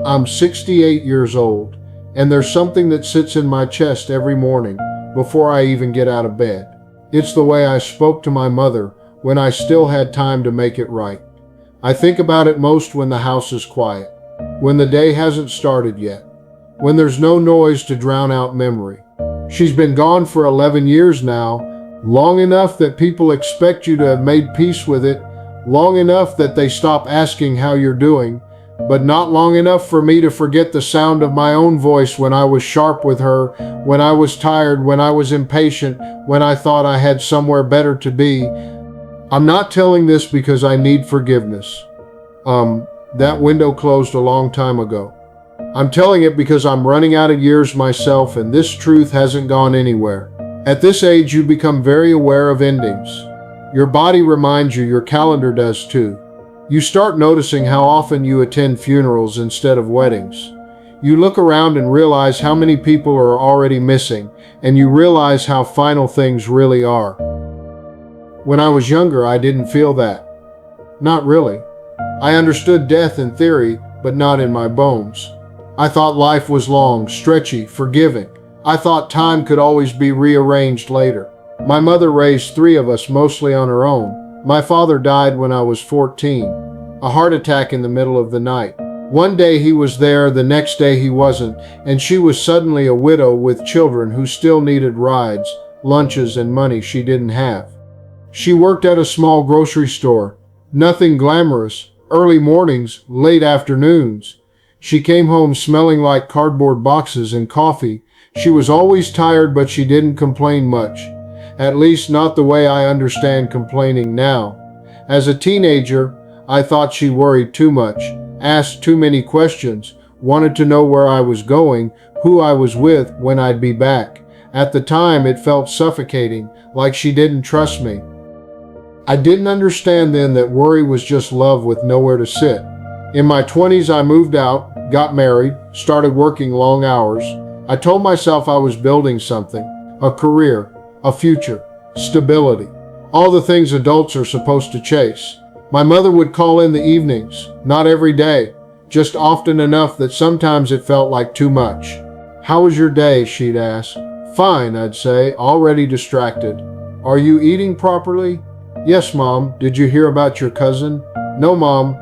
I'm 68 years old, and there's something that sits in my chest every morning before I even get out of bed. It's the way I spoke to my mother when I still had time to make it right. I think about it most when the house is quiet, when the day hasn't started yet, when there's no noise to drown out memory. She's been gone for 11 years now, long enough that people expect you to have made peace with it, long enough that they stop asking how you're doing, but not long enough for me to forget the sound of my own voice when I was sharp with her, when I was tired, when I was impatient, when I thought I had somewhere better to be. I'm not telling this because I need forgiveness. That window closed a long time ago. I'm telling it because I'm running out of years myself, and this truth hasn't gone anywhere. At this age, you become very aware of endings. Your body reminds you, your calendar does too. You start noticing how often you attend funerals instead of weddings. You look around and realize how many people are already missing, and you realize how final things really are. When I was younger, I didn't feel that. Not really. I understood death in theory, but not in my bones. I thought life was long, stretchy, forgiving. I thought time could always be rearranged later. My mother raised 3 of us mostly on her own. My father died when I was 14, a heart attack in the middle of the night. One day he was there, the next day he wasn't, and she was suddenly a widow with children who still needed rides, lunches, and money she didn't have. She worked at a small grocery store. Nothing glamorous, early mornings, late afternoons. She came home smelling like cardboard boxes and coffee. She was always tired, but she didn't complain much. At least not the way I understand complaining now. As a teenager, I thought she worried too much, asked too many questions, wanted to know where I was going, who I was with, when I'd be back. At the time, it felt suffocating, like she didn't trust me. I didn't understand then that worry was just love with nowhere to sit. In my 20s, I moved out, got married, started working long hours. I told myself I was building something, a career, a future, stability, all the things adults are supposed to chase. My mother would call in the evenings, not every day, just often enough that sometimes it felt like too much. "How was your day?" she'd ask. "Fine," I'd say, already distracted. "Are you eating properly?" "Yes, Mom. Did you hear about your cousin?" "No, Mom.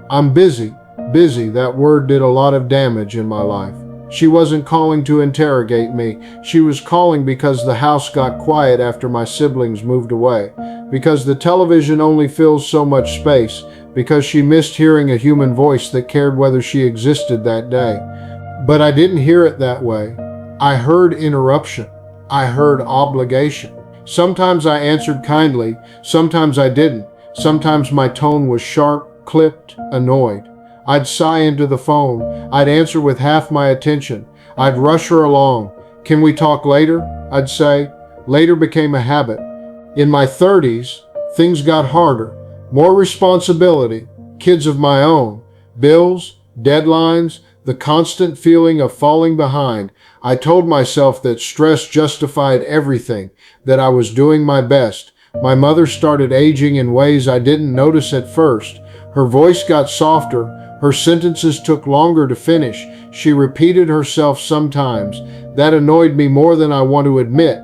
I'm busy." Busy, that word did a lot of damage in my life. She wasn't calling to interrogate me. She was calling because the house got quiet after my siblings moved away, because the television only fills so much space, because she missed hearing a human voice that cared whether she existed that day. But I didn't hear it that way. I heard interruption. I heard obligation. Sometimes I answered kindly, sometimes I didn't. Sometimes my tone was sharp, clipped, annoyed. I'd sigh into the phone. I'd answer with half my attention. I'd rush her along. "Can we talk later?" I'd say. Later became a habit. In my 30s, things got harder. More responsibility, kids of my own, bills, deadlines, the constant feeling of falling behind. I told myself that stress justified everything, that I was doing my best. My mother started aging in ways I didn't notice at first. Her voice got softer. Her sentences took longer to finish. She repeated herself sometimes. That annoyed me more than I want to admit.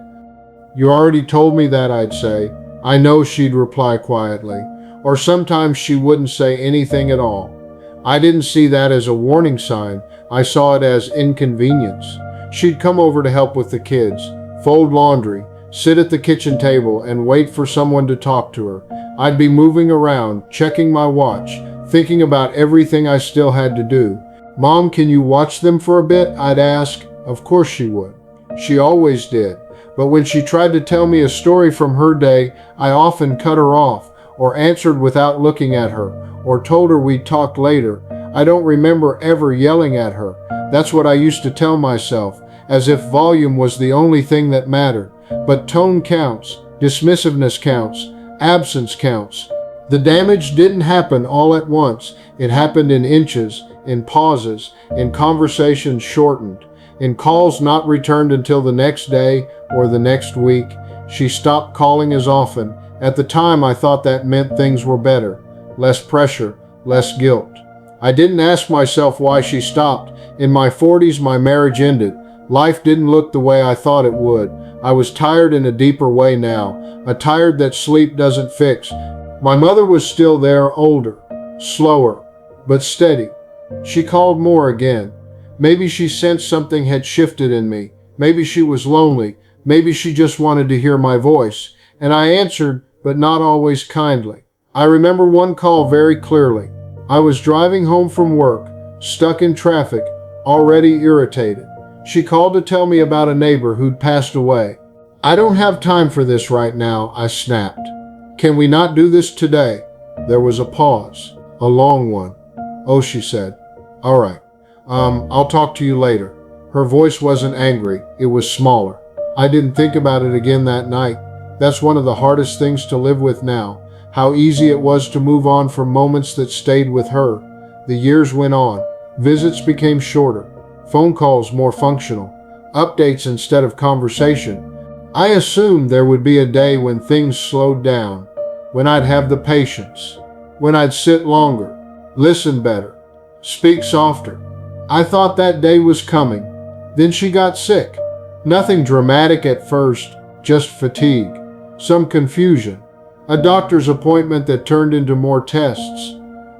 "You already told me that," I'd say. "I know," she'd reply quietly. Or sometimes she wouldn't say anything at all. I didn't see that as a warning sign. I saw it as inconvenience. She'd come over to help with the kids, fold laundry, sit at the kitchen table, and wait for someone to talk to her. I'd be moving around, checking my watch, thinking about everything I still had to do. "Mom, can you watch them for a bit?" I'd ask. Of course she would. She always did. But when she tried to tell me a story from her day, I often cut her off, or answered without looking at her, or told her we'd talk later. I don't remember ever yelling at her. That's what I used to tell myself, as if volume was the only thing that mattered. But tone counts, dismissiveness counts, absence counts. The damage didn't happen all at once. It happened in inches, in pauses, in conversations shortened, in calls not returned until the next day or the next week. She stopped calling as often. At the time, I thought that meant things were better. Less pressure, less guilt. I didn't ask myself why she stopped. In my 40s, my marriage ended. Life didn't look the way I thought it would. I was tired in a deeper way now, a tired that sleep doesn't fix. My mother was still there, older, slower, but steady. She called more again. Maybe she sensed something had shifted in me. Maybe she was lonely. Maybe she just wanted to hear my voice. And I answered, but not always kindly. I remember one call very clearly. I was driving home from work, stuck in traffic, already irritated. She called to tell me about a neighbor who'd passed away. I don't have time for this right now, I snapped. Can we not do this today? There was a pause, a long one. Oh, she said. All right. I'll talk to you later. Her voice wasn't angry, it was smaller. I didn't think about it again that night. That's one of the hardest things to live with now. How easy it was to move on from moments that stayed with her. The years went on. Visits became shorter. Phone calls more functional. Updates instead of conversation. I assumed there would be a day when things slowed down. When I'd have the patience. When I'd sit longer. Listen better. Speak softer. I thought that day was coming. Then she got sick. Nothing dramatic at first, just fatigue. Some confusion. A doctor's appointment that turned into more tests.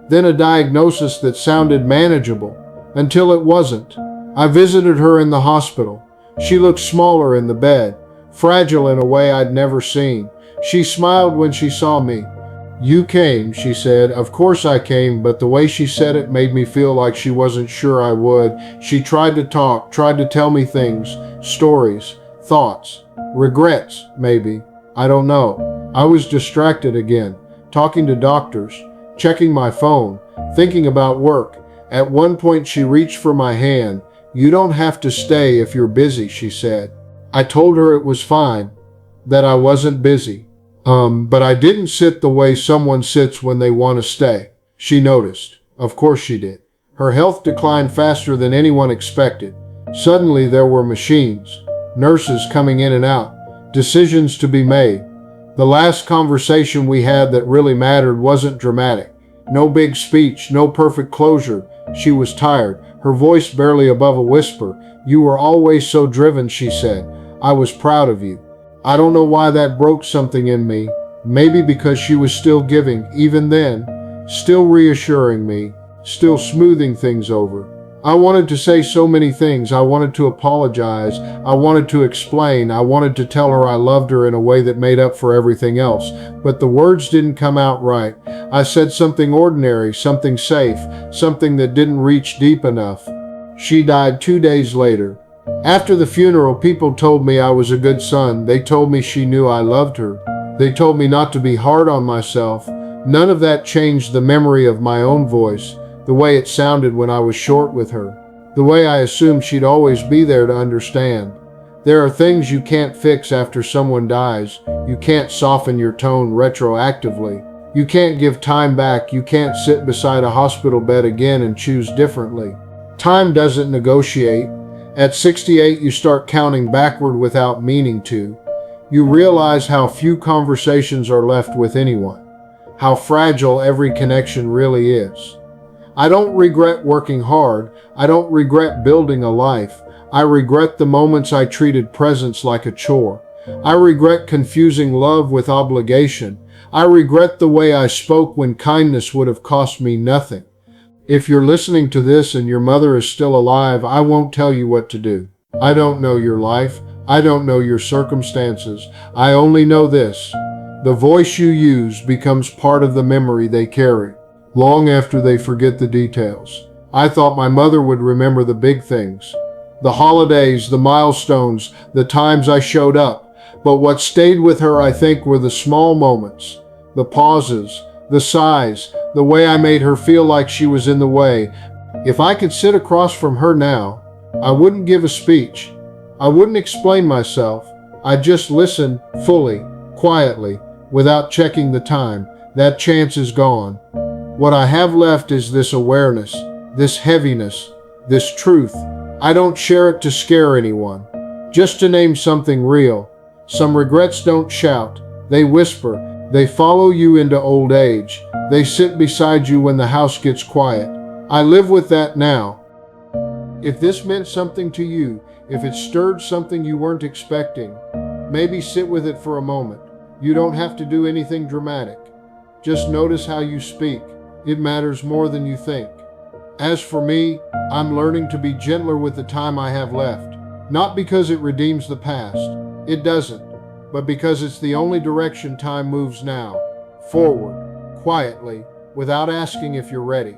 Then a diagnosis that sounded manageable, until it wasn't. I visited her in the hospital. She looked smaller in the bed, fragile in a way I'd never seen. She smiled when she saw me. You came, she said. Of course I came, but the way she said it made me feel like she wasn't sure I would. She tried to talk, tried to tell me things, stories, thoughts, regrets, maybe. I don't know. I was distracted again, talking to doctors, checking my phone, thinking about work. At one point she reached for my hand. You don't have to stay if you're busy, she said. I told her it was fine, that I wasn't busy. But I didn't sit the way someone sits when they want to stay. She noticed. Of course she did. Her health declined faster than anyone expected. Suddenly there were machines, nurses coming in and out, decisions to be made. The last conversation we had that really mattered wasn't dramatic. No big speech, no perfect closure. She was tired, her voice barely above a whisper. You were always so driven, she said. I was proud of you. I don't know why that broke something in me. Maybe because she was still giving, even then, still reassuring me, still smoothing things over. I wanted to say so many things. I wanted to apologize. I wanted to explain. I wanted to tell her I loved her in a way that made up for everything else. But the words didn't come out right. I said something ordinary, something safe, something that didn't reach deep enough. She died 2 days later. After the funeral, people told me I was a good son. They told me she knew I loved her. They told me not to be hard on myself. None of that changed the memory of my own voice, the way it sounded when I was short with her, the way I assumed she'd always be there to understand. There are things you can't fix after someone dies. You can't soften your tone retroactively. You can't give time back. You can't sit beside a hospital bed again and choose differently. Time doesn't negotiate. At 68, you start counting backward without meaning to. You realize how few conversations are left with anyone, how fragile every connection really is. I don't regret working hard. I don't regret building a life. I regret the moments I treated presence like a chore. I regret confusing love with obligation. I regret the way I spoke when kindness would have cost me nothing. If you're listening to this and your mother is still alive, I won't tell you what to do. I don't know your life. I don't know your circumstances. I only know this. The voice you use becomes part of the memory they carry, long after they forget the details. I thought my mother would remember the big things, the holidays, the milestones, the times I showed up. But what stayed with her, I think, were the small moments, the pauses, the sighs, the way I made her feel like she was in the way. If I could sit across from her now, I wouldn't give a speech. I wouldn't explain myself. I'd just listen fully, quietly, without checking the time. That chance is gone. What I have left is this awareness, this heaviness, this truth. I don't share it to scare anyone, just to name something real. Some regrets don't shout. They whisper. They follow you into old age. They sit beside you when the house gets quiet. I live with that now. If this meant something to you, if it stirred something you weren't expecting, maybe sit with it for a moment. You don't have to do anything dramatic. Just notice how you speak. It matters more than you think. As for me, I'm learning to be gentler with the time I have left. Not because it redeems the past. It doesn't. But because it's the only direction time moves now. Forward, quietly, without asking if you're ready.